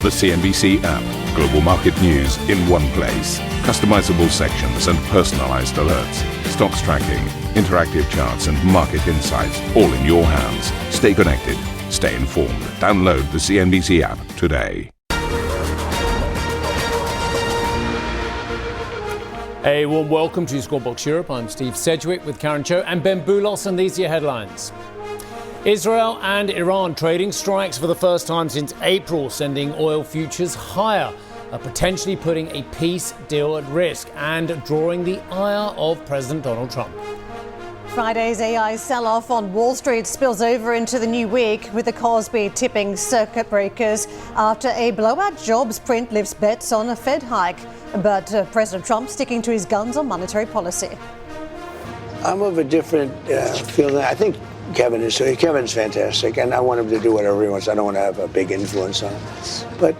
The CNBC app. Global market news in one place. Customizable sections and personalized alerts. Stocks tracking, interactive charts and market insights all in your hands. Stay connected. Stay informed. Download the CNBC app today. A warm welcome to Squawk Box Europe. I'm Steve Sedgwick with Karen Cho and Ben Boulos, and these are your headlines. Israel and Iran trading strikes for the first time since April, sending oil futures higher, potentially putting a peace deal at risk and drawing the ire of President Donald Trump. Friday's AI sell-off on Wall Street spills over into the new week, with the KOSPI tipping circuit breakers after a blowout jobs print lifts bets on a Fed hike. But President Trump sticking to his guns on monetary policy. I'm of a different feeling. I think Kevin's fantastic, and I want him to do whatever he wants. I don't want to have a big influence on him. But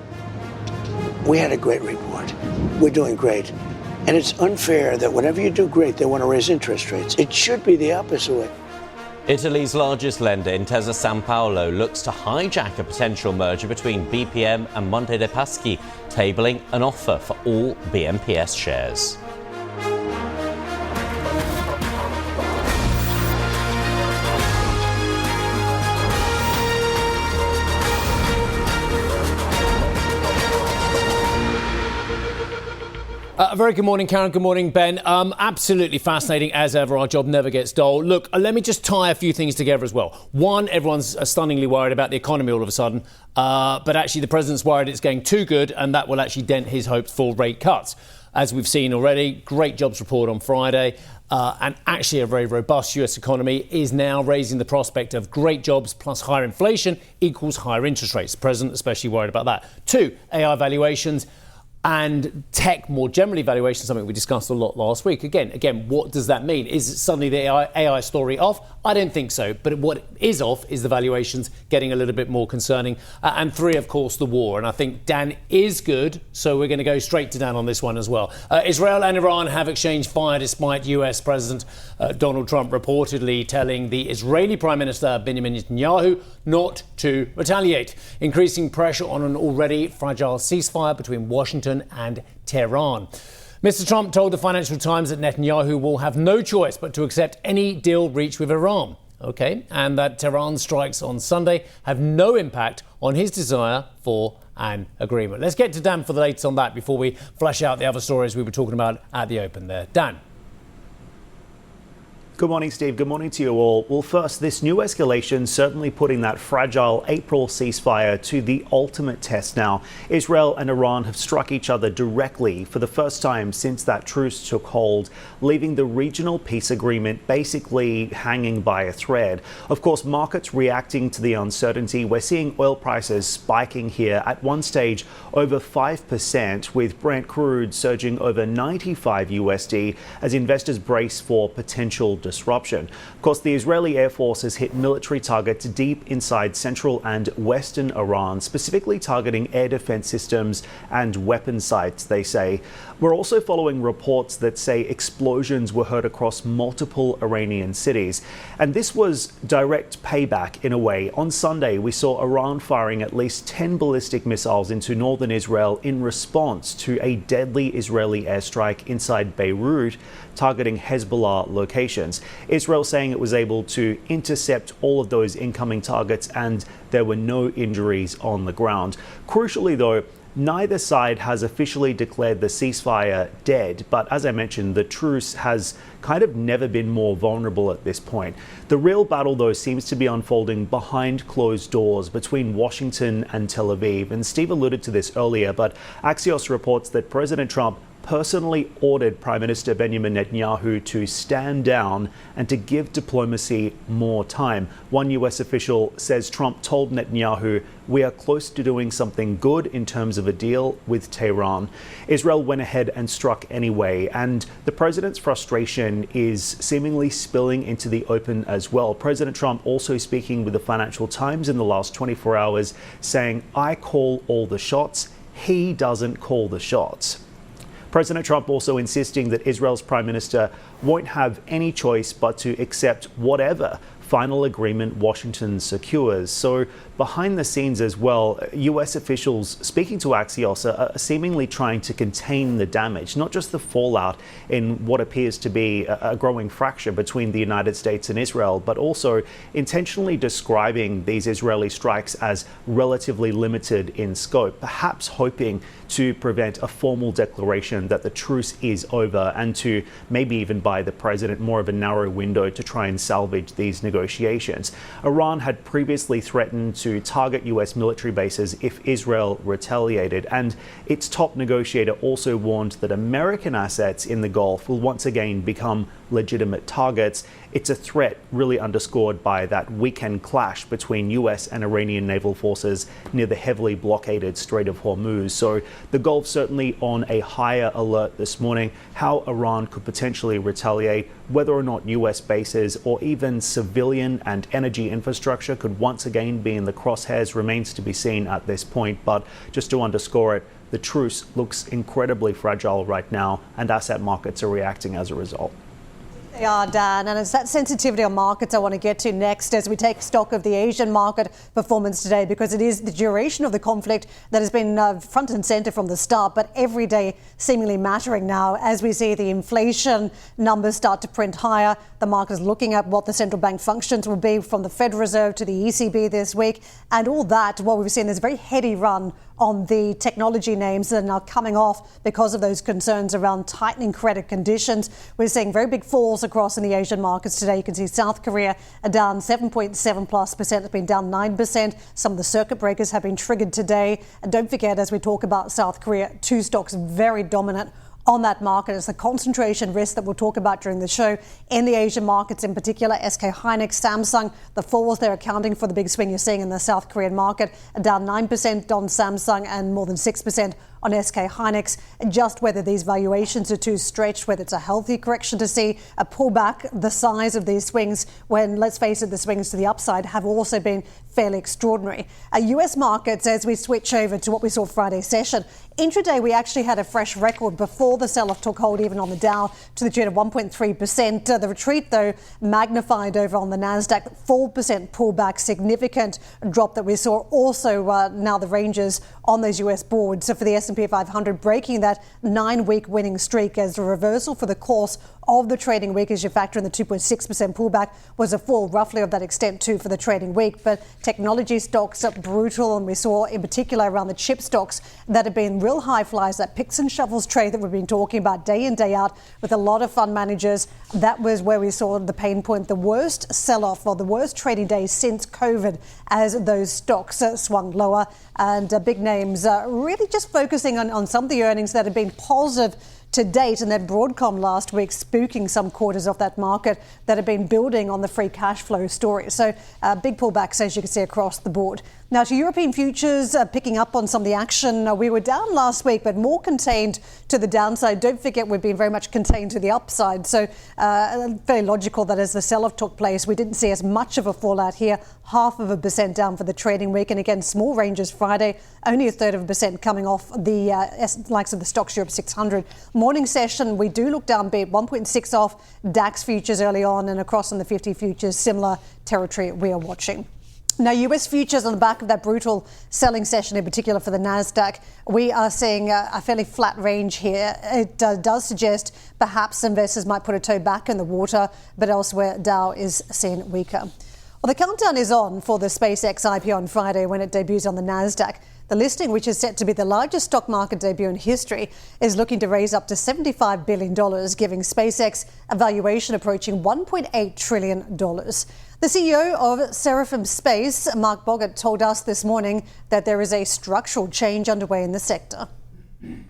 we had a great report. We're doing great. And it's unfair that whenever you do great, they want to raise interest rates. It should be the opposite way. Italy's largest lender, Intesa Sanpaolo, looks to hijack a potential merger between BPM and Monte Paschi, tabling an offer for all BMPS shares. Very good morning, Karen. Good morning, Ben. Absolutely fascinating as ever. Our job never gets dull. Look, let me just tie a few things together as well. One, everyone's stunningly worried about the economy all of a sudden, but actually the president's worried it's going too good, and that will actually dent his hopes for rate cuts. As we've seen already, great jobs report on Friday, and actually a very robust US economy is now raising the prospect of great jobs plus higher inflation equals higher interest rates. The president especially worried about that. Two, AI valuations and tech more generally valuation, something we discussed a lot last week. Again, what does that mean? Is suddenly the AI story off? I don't think so. But what is off is the valuations getting a little bit more concerning. And three, of course, the war. And I think Dan is good, so we're going to go straight to Dan on this one as well. Israel and Iran have exchanged fire despite US President Donald Trump reportedly telling the Israeli Prime Minister Benjamin Netanyahu not to retaliate, increasing pressure on an already fragile ceasefire between Washington and Tehran. Mr. Trump told the Financial Times that Netanyahu will have no choice but to accept any deal reached with Iran. Okay, and that Tehran's strikes on Sunday have no impact on his desire for an agreement. Let's get to Dan for the latest on that before we flesh out the other stories we were talking about at the open there. Dan. Good morning, Steve. Good morning to you all. Well, first, this new escalation certainly putting that fragile April ceasefire to the ultimate test now. Israel and Iran have struck each other directly for the first time since that truce took hold, leaving the regional peace agreement basically hanging by a thread. Of course, markets reacting to the uncertainty. We're seeing oil prices spiking here at one stage over 5%, with Brent crude surging over 95 USD as investors brace for potential disruption. Of course, the Israeli Air Force has hit military targets deep inside central and western Iran, specifically targeting air defense systems and weapon sites, they say. We're also following reports that say explosions were heard across multiple Iranian cities. And this was direct payback in a way. On Sunday, we saw Iran firing at least 10 ballistic missiles into northern Israel in response to a deadly Israeli airstrike inside Beirut, targeting Hezbollah locations. Israel saying it was able to intercept all of those incoming targets and there were no injuries on the ground. Crucially, though, neither side has officially declared the ceasefire dead, but as I mentioned, the truce has kind of never been more vulnerable at this point. The real battle, though, seems to be unfolding behind closed doors between Washington and Tel Aviv. And Steve alluded to this earlier, but Axios reports that President Trump personally ordered Prime Minister Benjamin Netanyahu to stand down and to give diplomacy more time. One US official says Trump told Netanyahu, "We are close to doing something good in terms of a deal with Tehran." Israel went ahead and struck anyway, and the president's frustration is seemingly spilling into the open as well. President Trump also speaking with the Financial Times in the last 24 hours, saying, "I call all the shots. He doesn't call the shots." President Trump also insisting that Israel's prime minister won't have any choice but to accept whatever final agreement Washington secures. So behind the scenes as well, US officials speaking to Axios are seemingly trying to contain the damage, not just the fallout in what appears to be a growing fracture between the United States and Israel, but also intentionally describing these Israeli strikes as relatively limited in scope, perhaps hoping to prevent a formal declaration that the truce is over and to maybe even buy the president more of a narrow window to try and salvage these negotiations. Iran had previously threatened to target US military bases if Israel retaliated, and its top negotiator also warned that American assets in the Gulf will once again become legitimate targets. It's a threat really underscored by that weekend clash between US and Iranian naval forces near the heavily blockaded Strait of Hormuz. So the Gulf certainly on a higher alert this morning. How Iran could potentially retaliate, whether or not US bases or even civilian and energy infrastructure could once again be in the crosshairs remains to be seen at this point. But just to underscore it, the truce looks incredibly fragile right now, and asset markets are reacting as a result. They are, Dan, and it's that sensitivity on markets I want to get to next as we take stock of the Asian market performance today, because it is the duration of the conflict that has been front and centre from the start, but every day seemingly mattering now as we see the inflation numbers start to print higher. The market is looking at what the central bank functions will be from the Fed Reserve to the ECB this week, and all that while we've seen this very heady run on the technology names that are now coming off because of those concerns around tightening credit conditions. We're seeing very big falls across in the Asian markets today. You can see South Korea are down 7.7+%. It's been down 9%. Some of the circuit breakers have been triggered today. And don't forget, as we talk about South Korea, two stocks very dominant on that market. It's the concentration risk that we'll talk about during the show in the Asian markets, in particular SK Hynix, Samsung. The falls they're accounting for the big swing you're seeing in the South Korean market, down 9% on Samsung and more than 6% on SK Hynix. Just whether these valuations are too stretched, whether it's a healthy correction to see a pullback, the size of these swings, when, let's face it, the swings to the upside have also been fairly extraordinary. US markets, as we switch over to what we saw Friday session, intraday we actually had a fresh record before the sell-off took hold, even on the Dow, to the tune of 1.3%. The retreat, though, magnified over on the Nasdaq, 4% pullback, significant drop that we saw. Also, now the ranges on those US boards. So for the S&P 500, breaking that 9-week winning streak as a reversal for the course of the trading week, as you factor in the 2.6% pullback, was a fall roughly of that extent too for the trading week. But technology stocks are brutal, and we saw in particular around the chip stocks that have been real high flyers, that picks and shovels trade that we've been talking about day in, day out with a lot of fund managers. That was where we saw the pain point, the worst sell-off or the worst trading days since COVID, as those stocks swung lower. And big names really just focusing on some of the earnings that have been positive to date, and then Broadcom last week spooking some quarters of that market that have been building on the free cash flow story. So big pullbacks, as you can see, across the board. Now to European futures, picking up on some of the action. We were down last week, but more contained to the downside. Don't forget, we've been very much contained to the upside. So very logical that as the sell-off took place, we didn't see as much of a fallout here. 0.5% down for the trading week. And again, small ranges Friday, only 1/3% coming off the likes of the Stocks Europe 600. Morning session, we do look down bit, 1.6 off DAX futures early on, and across on the 50 futures, similar territory we are watching. Now, US futures on the back of that brutal selling session, in particular for the Nasdaq, we are seeing a fairly flat range here. It does suggest perhaps investors might put a toe back in the water, but elsewhere Dow is seen weaker. Well, the countdown is on for the SpaceX IPO on Friday when it debuts on the Nasdaq. The listing, which is set to be the largest stock market debut in history, is looking to raise up to $75 billion, giving SpaceX a valuation approaching $1.8 trillion. The CEO of Seraphim Space, Mark Boggart, told us this morning that there is a structural change underway in the sector.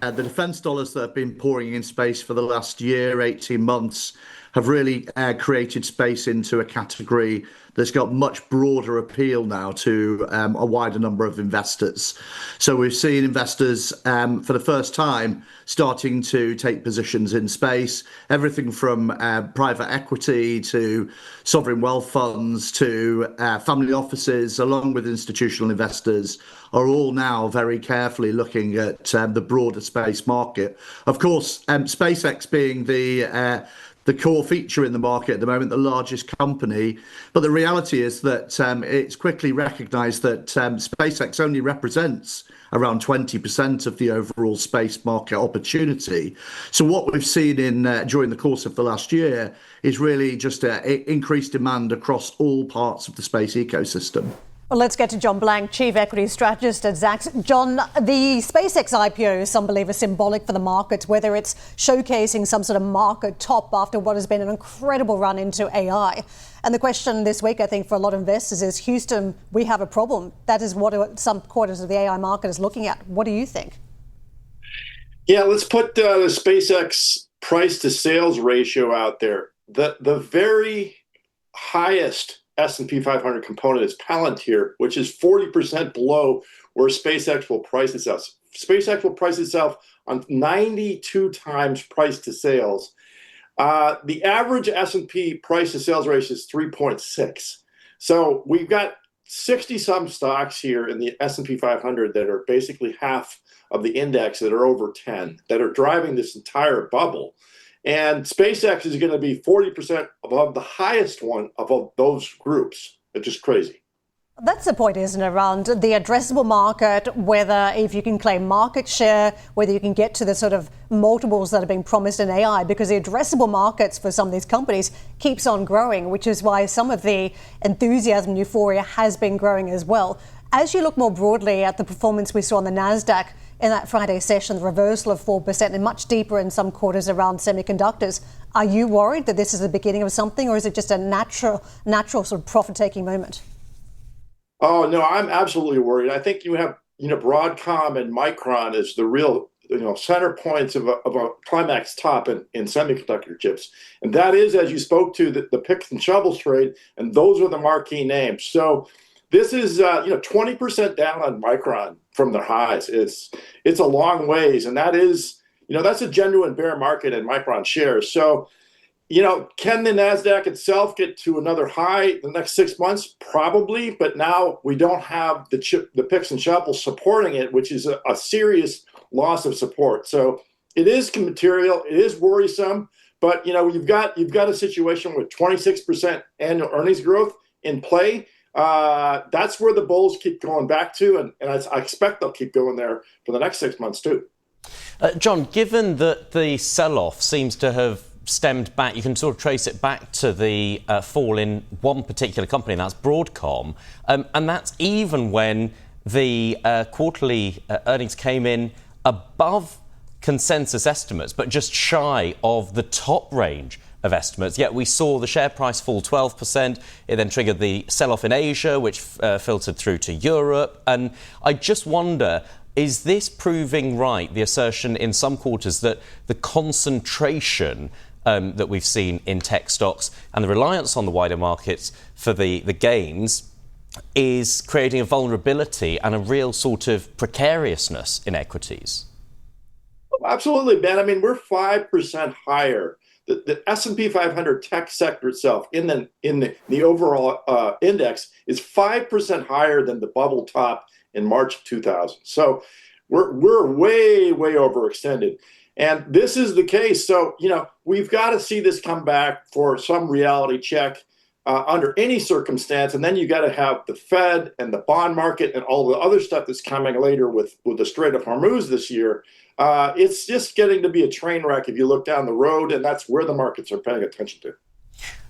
The defence dollars that have been pouring in space for the last year, 18 months, have really created space into a category that's got much broader appeal now to a wider number of investors. So we've seen investors for the first time starting to take positions in space, everything from private equity to sovereign wealth funds to family offices, along with institutional investors, are all now very carefully looking at the broader space market. Of course, SpaceX being the the core feature in the market at the moment, the largest company. But the reality is that it's quickly recognized that SpaceX only represents around 20% of the overall space market opportunity. So what we've seen during the course of the last year is really just increased demand across all parts of the space ecosystem. Well, let's get to John Blank, Chief Equity Strategist at Zacks. John, the SpaceX IPO, some believe, is symbolic for the markets, whether it's showcasing some sort of market top after what has been an incredible run into AI. And the question this week, I think, for a lot of investors is, Houston, we have a problem. That is what some quarters of the AI market is looking at. What do you think? Yeah, let's put the SpaceX price to sales ratio out there. The very highest S&P 500 component is Palantir, which is 40% below where SpaceX will price itself. SpaceX will price itself on 92 times price to sales. The average S&P price to sales ratio is 3.6. So we've got 60-some stocks here in the S&P 500 that are basically half of the index that are over 10, that are driving this entire bubble. And SpaceX is going to be 40% above the highest one of those groups. It's just crazy. That's the point, isn't it, around the addressable market, whether if you can claim market share, whether you can get to the sort of multiples that are being promised in AI, because the addressable markets for some of these companies keeps on growing, which is why some of the enthusiasm, euphoria has been growing as well. As you look more broadly at the performance we saw on the NASDAQ in that Friday session, the reversal of 4% and much deeper in some quarters around semiconductors, are you worried that this is the beginning of something, or is it just a natural sort of profit-taking moment? Oh, no, I'm absolutely worried. I think you have, Broadcom and Micron as the real, center points of a climax top in semiconductor chips. And that is, as you spoke to, the picks and shovels trade, and those are the marquee names. So this is, 20% down on Micron from their highs. It's a long ways, and that is, that's a genuine bear market in Micron shares. So, can the NASDAQ itself get to another high in the next 6 months? Probably, but now we don't have the picks and shovels supporting it, which is a serious loss of support. So it is material, it is worrisome, but you've got a situation with 26% annual earnings growth in play. That's where the bulls keep going back to, and I expect they'll keep going there for the next 6 months too. John, given that the sell-off seems to have stemmed back, you can sort of trace it back to the fall in one particular company, and that's Broadcom, and that's even when the quarterly earnings came in above consensus estimates, but just shy of the top range of estimates. Yet we saw the share price fall 12%. It then triggered the sell-off in Asia, which filtered through to Europe. And I just wonder, is this proving right, the assertion in some quarters that the concentration that we've seen in tech stocks and the reliance on the wider markets for the gains is creating a vulnerability and a real sort of precariousness in equities? Absolutely, Ben. I mean, we're 5% higher. The S&P 500 tech sector itself in the overall index is 5% higher than the bubble top in March of 2000. So we're way overextended. And this is the case. So, we've got to see this come back for some reality check under any circumstance. And then you got to have the Fed and the bond market and all the other stuff that's coming later with the Strait of Hormuz this year. It's just getting to be a train wreck if you look down the road, and that's where the markets are paying attention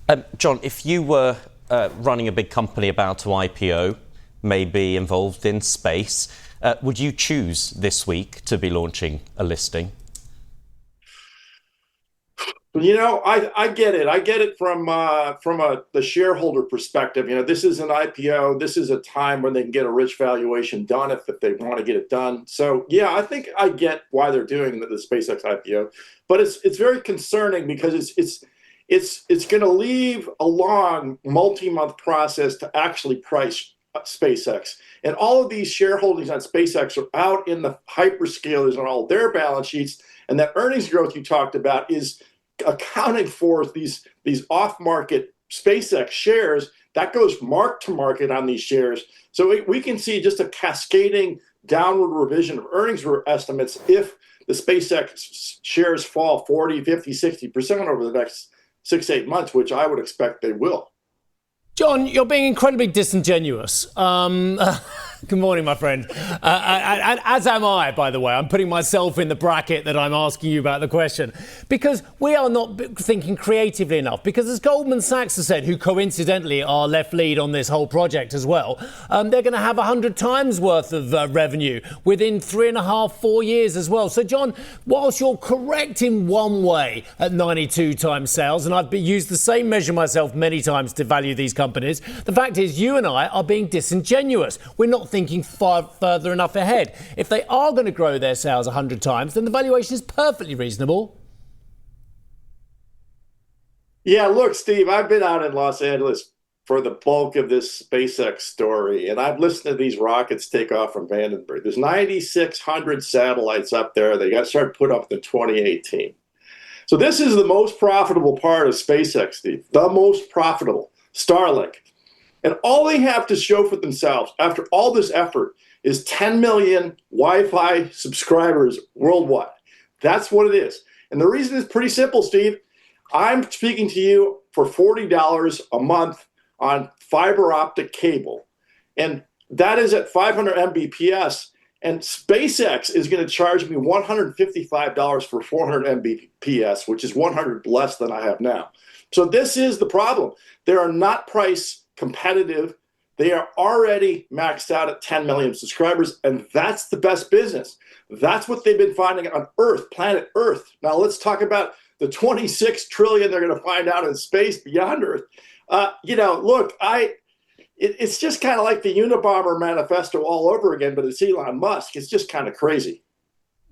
to. John, if you were running a big company about to IPO, maybe involved in space, would you choose this week to be launching a listing? I get it. I get it from the shareholder perspective. This is an IPO. This is a time when they can get a rich valuation done if they want to get it done. So yeah, I think I get why they're doing the SpaceX IPO, but it's very concerning because it's going to leave a long multi-month process to actually price SpaceX, and all of these shareholdings on SpaceX are out in the hyperscalers on all their balance sheets, and that earnings growth you talked about is accounting for these off-market SpaceX shares that goes mark to market on these shares. So we can see just a cascading downward revision of earnings estimates if the SpaceX shares fall 40, 50, 60% over the next 6-8 months, which I would expect they will. John, you're being incredibly disingenuous. Good morning, my friend. And as am I, by the way. I'm putting myself in the bracket that I'm asking you about the question. Because we are not thinking creatively enough. Because as Goldman Sachs has said, who coincidentally are left lead on this whole project as well, they're going to have 100 times worth of revenue within 3.5, 4 years as well. So, John, whilst you're correct in one way at 92 times sales, and I've used the same measure myself many times to value these companies, the fact is you and I are being disingenuous. We're not thinking far further enough ahead. If they are going to grow their sales 100 times, then the valuation is perfectly reasonable. Yeah, look, Steve, I've been out in Los Angeles for the bulk of this SpaceX story, and I've listened to these rockets take off from Vandenberg. There's 9,600 satellites up there. They got started put up in 2018. So this is the most profitable part of SpaceX, Steve, the most profitable, Starlink. And all they have to show for themselves after all this effort is 10 million Wi-Fi subscribers worldwide. That's what it is. And the reason is pretty simple, Steve. I'm speaking to you for $40 a month on fiber optic cable. And that is at 500 Mbps. And SpaceX is going to charge me $155 for 400 Mbps, which is 100 less than I have now. So this is the problem. They are not price competitive. They are already maxed out at 10 million subscribers, and that's the best business. That's what they've been finding on Earth, planet Earth. Now let's talk about the 26 trillion they're going to find out in space beyond Earth. Look, it's just kind of like the Unabomber manifesto all over again, but it's Elon Musk. It's just kind of crazy.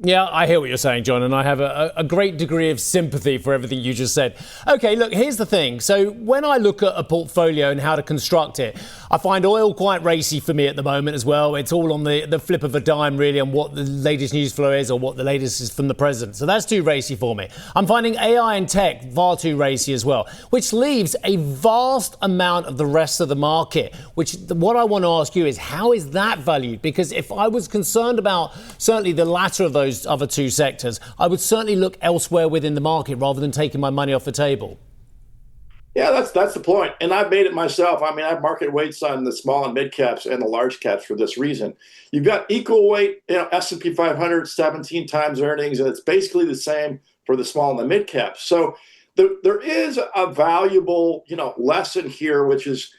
Yeah, I hear what you're saying, John, and I have a great degree of sympathy for everything you just said. Okay, look, here's the thing. So when I look at a portfolio and how to construct it, I find oil quite racy for me at the moment as well. It's all on the flip of a dime, really, on what the latest news flow is or what the latest is from the president. So that's too racy for me. I'm finding AI and tech far too racy as well, which leaves a vast amount of the rest of the market, which what I want to ask you is, how is that valued? Because if I was concerned about certainly the latter of those other two sectors, I would certainly look elsewhere within the market rather than taking my money off the table. Yeah, that's the point. And I've made it myself. I mean, I have market weights on the small and mid caps and the large caps for this reason. You've got equal weight, S&P 500, 17 times earnings, and it's basically the same for the small and the mid caps. So there is a valuable, lesson here, which is,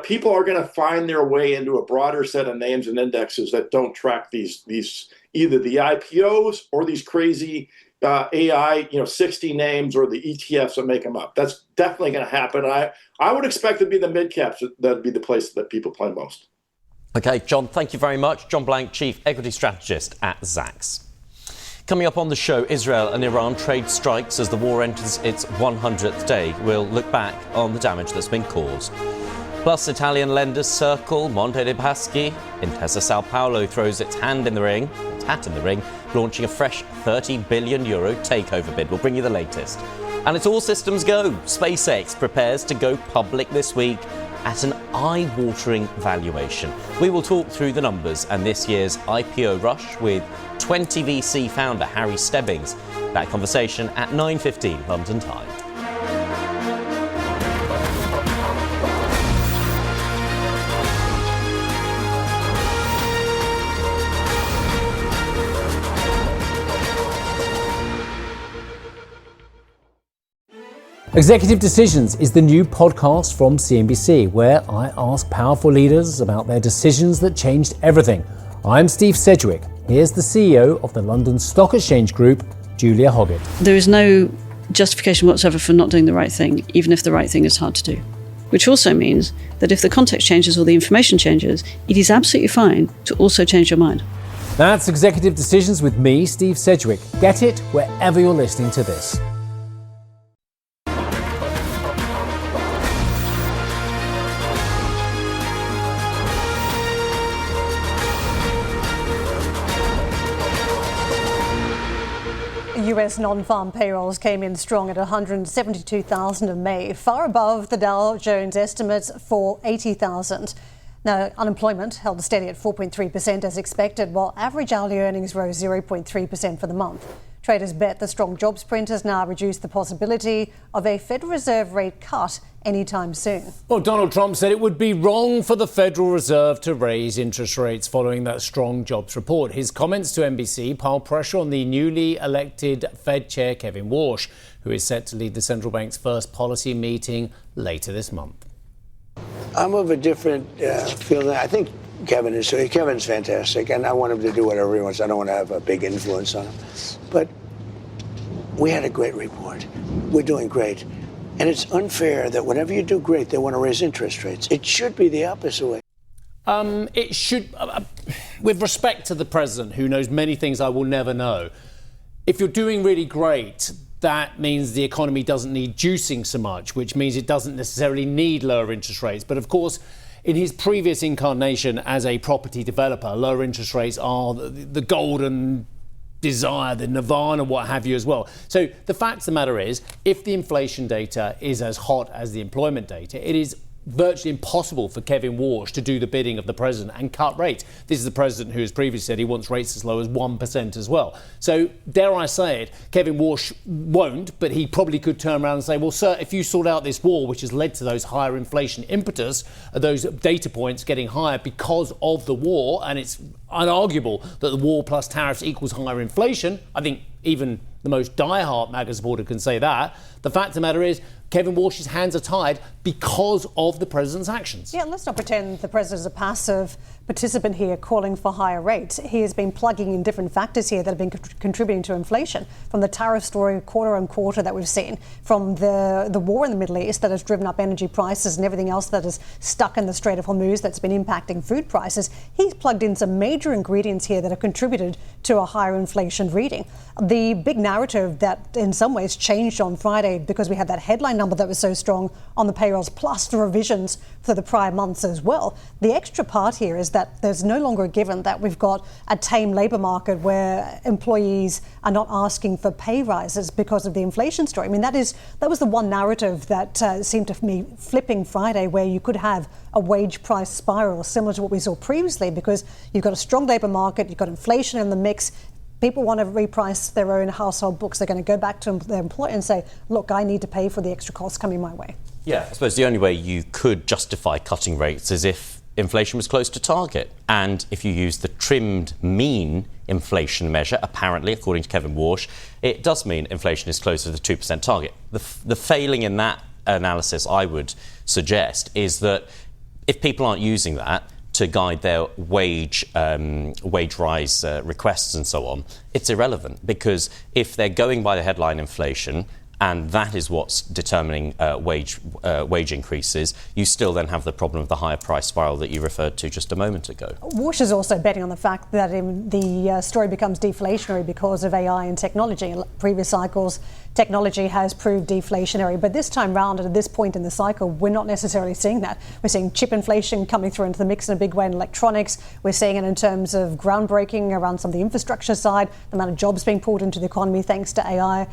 people are going to find their way into a broader set of names and indexes that don't track these either the IPOs or these crazy AI, 60 names or the ETFs that make them up. That's definitely going to happen. I would expect it to be the mid caps that'd be the place that people play most. Okay, John, thank you very much. John Blank, Chief Equity Strategist at Zacks. Coming up on the show, Israel and Iran trade strikes as the war enters its 100th day. We'll look back on the damage that's been caused. Plus, Italian lenders circle Monte dei Paschi. Intesa Sanpaolo throws its hat in the ring, launching a fresh €30 billion takeover bid. We'll bring you the latest. And it's all systems go. SpaceX prepares to go public this week at an eye-watering valuation. We will talk through the numbers and this year's IPO rush with 20 VC founder Harry Stebbings. That conversation at 9:15 London time. Executive Decisions is the new podcast from CNBC, where I ask powerful leaders about their decisions that changed everything. I'm Steve Sedgwick. Here's the CEO of the London Stock Exchange Group, Julia Hoggett. There is no justification whatsoever for not doing the right thing, even if the right thing is hard to do. Which also means that if the context changes or the information changes, it is absolutely fine to also change your mind. That's Executive Decisions with me, Steve Sedgwick. Get it wherever you're listening to this. US non-farm payrolls came in strong at 172,000 in May, far above the Dow Jones estimates for 80,000. Now, unemployment held steady at 4.3% as expected, while average hourly earnings rose 0.3% for the month. Traders bet the strong jobs print has now reduced the possibility of a Federal Reserve rate cut anytime soon. Well, Donald Trump said it would be wrong for the Federal Reserve to raise interest rates following that strong jobs report. His comments to NBC pile pressure on the newly elected Fed Chair Kevin Warsh, who is set to lead the central bank's first policy meeting later this month. I'm of a different feeling. I think Kevin's fantastic, and I want him to do whatever he wants. I don't want to have a big influence on him. But we had a great report. We're doing great. And it's unfair that whenever you do great, they want to raise interest rates. It should be the opposite way. It should, with respect to the president, who knows many things I will never know, if you're doing really great, that means the economy doesn't need juicing so much, which means it doesn't necessarily need lower interest rates. But of course, in his previous incarnation as a property developer, lower interest rates are the golden desire, the nirvana, what have you as well. So the fact of the matter is, if the inflation data is as hot as the employment data, it is virtually impossible for Kevin Warsh to do the bidding of the president and cut rates. This is the president who has previously said he wants rates as low as 1% as well. So, dare I say it, Kevin Warsh won't, but he probably could turn around and say, well, sir, if you sort out this war, which has led to those higher inflation impetus, those data points getting higher because of the war, and it's unarguable that the war plus tariffs equals higher inflation. I think even the most diehard MAGA supporter can say that. The fact of the matter is, Kevin Warsh's hands are tied because of the president's actions. Yeah, let's not pretend the president is a passive participant here calling for higher rates. He has been plugging in different factors here that have been contributing to inflation, from the tariff story quarter on quarter that we've seen, from the war in the Middle East that has driven up energy prices and everything else that is stuck in the Strait of Hormuz that's been impacting food prices. He's plugged in some major ingredients here that have contributed to a higher inflation reading. The big narrative that in some ways changed on Friday because we had that headline number that was so strong on the payrolls, plus the revisions for the prior months as well. The extra part here is that there's no longer a given that we've got a tame labour market where employees are not asking for pay rises because of the inflation story. I mean, that was the one narrative that seemed to me flipping Friday, where you could have a wage price spiral similar to what we saw previously, because you've got a strong labour market, you've got inflation in the mix. People want to reprice their own household books. They're going to go back to their employer and say, look, I need to pay for the extra costs coming my way. Yeah, I suppose the only way you could justify cutting rates is if inflation was close to target. And if you use the trimmed mean inflation measure, apparently, according to Kevin Warsh, it does mean inflation is closer to the 2% target. The failing in that analysis, I would suggest, is that if people aren't using that to guide their wage rise requests and so on, it's irrelevant, because if they're going by the headline inflation and that is what's determining wage increases, you still then have the problem of the higher price spiral that you referred to just a moment ago. Warsh is also betting on the fact that the story becomes deflationary because of AI and technology. In previous cycles, technology has proved deflationary, but this time round, at this point in the cycle, we're not necessarily seeing that. We're seeing chip inflation coming through into the mix in a big way in electronics. We're seeing it in terms of groundbreaking around some of the infrastructure side, the amount of jobs being pulled into the economy thanks to AI.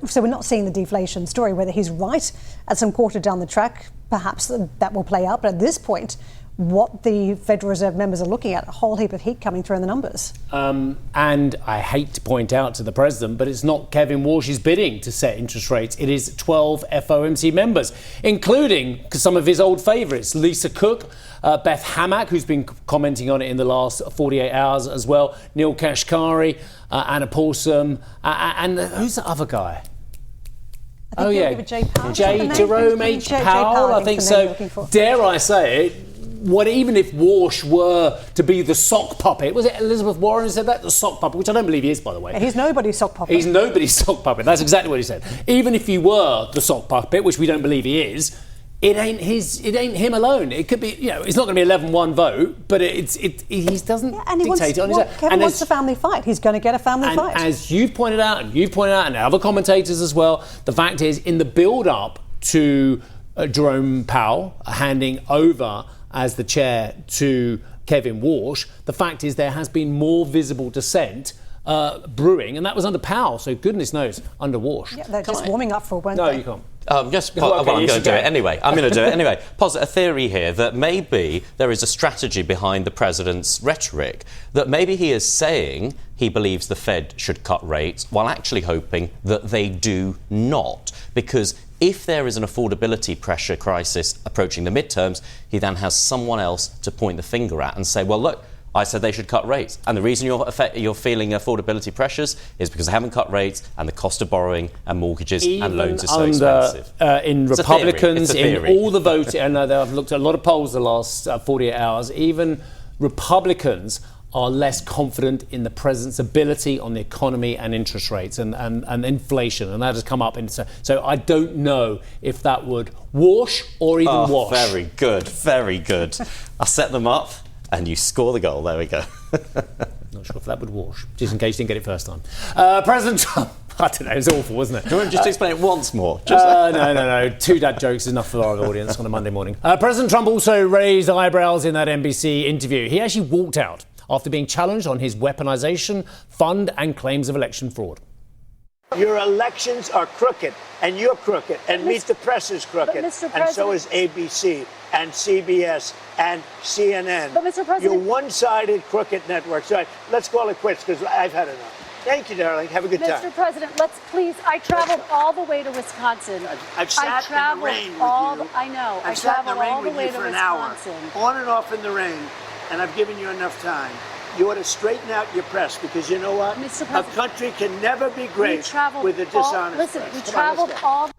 So we're not seeing the deflation story. Whether he's right at some quarter down the track, perhaps that will play out. But at this point, what the Federal Reserve members are looking at, a whole heap of heat coming through in the numbers. And I hate to point out to the president, but it's not Kevin Warsh's bidding to set interest rates. It is 12 FOMC members, including some of his old favourites, Lisa Cook, Beth Hammack, who's been commenting on it in the last 48 hours as well, Neil Kashkari, Anna Paulson, and who's the other guy? I think Jerome H. Powell, I think so. Dare I say it, even if Warsh were to be the sock puppet, was it Elizabeth Warren who said that? The sock puppet, which I don't believe he is, by the way. He's nobody's sock puppet. He's nobody's sock puppet. That's exactly what he said. Even if he were the sock puppet, which we don't believe he is, it ain't him alone. It could be, it's not going to be 11-1 vote, but he doesn't dictate it on his own. Kevin wants a family fight. He's going to get a family fight. As you've pointed out, and other commentators as well, the fact is, in the build-up to Jerome Powell handing over as the chair to Kevin Warsh, the fact is there has been more visible dissent brewing, and that was under Powell, so goodness knows, under Walsh. Yeah, they're just warming up for, weren't No, they? you can't. Yes, well, I'm going to do it anyway. I'm going to do it anyway. Posit a theory here that maybe there is a strategy behind the president's rhetoric, that maybe he is saying he believes the Fed should cut rates while actually hoping that they do not. Because if there is an affordability pressure crisis approaching the midterms, he then has someone else to point the finger at and say, well, look, I said they should cut rates. And the reason you're feeling affordability pressures is because they haven't cut rates and the cost of borrowing and mortgages and loans is so expensive. In It's Republicans, a in theory. all the voting, and I've looked at a lot of polls the last 48 hours, even Republicans are less confident in the president's ability on the economy and interest rates and inflation, and that has come up. So I don't know if that would wash or even wash. Very good, very good. I set them up. And you score the goal. There we go. Not sure if that would wash, just in case you didn't get it first time. President Trump, I don't know, it was awful, wasn't it? Do you want to just explain it once more? No. 2 dad jokes is enough for our audience on a Monday morning. President Trump also raised eyebrows in that NBC interview. He actually walked out after being challenged on his weaponization fund and claims of election fraud. Your elections are crooked, and you're crooked, and Meet the Press is crooked, and so is ABC, and CBS, and CNN. But Mr. President, you're one-sided crooked network. So let's call it quits, because I've had enough. Thank you, darling. Have a good time. Mr. President, let's please. I traveled all the way to Wisconsin. I've sat in the rain with you. I know. I've sat in the rain with you for an hour, on and off in the rain, and I've given you enough time. You ought to straighten out your press, because you know what? Mr. A President, country can never be great with a dishonest press. Listen, we traveled all.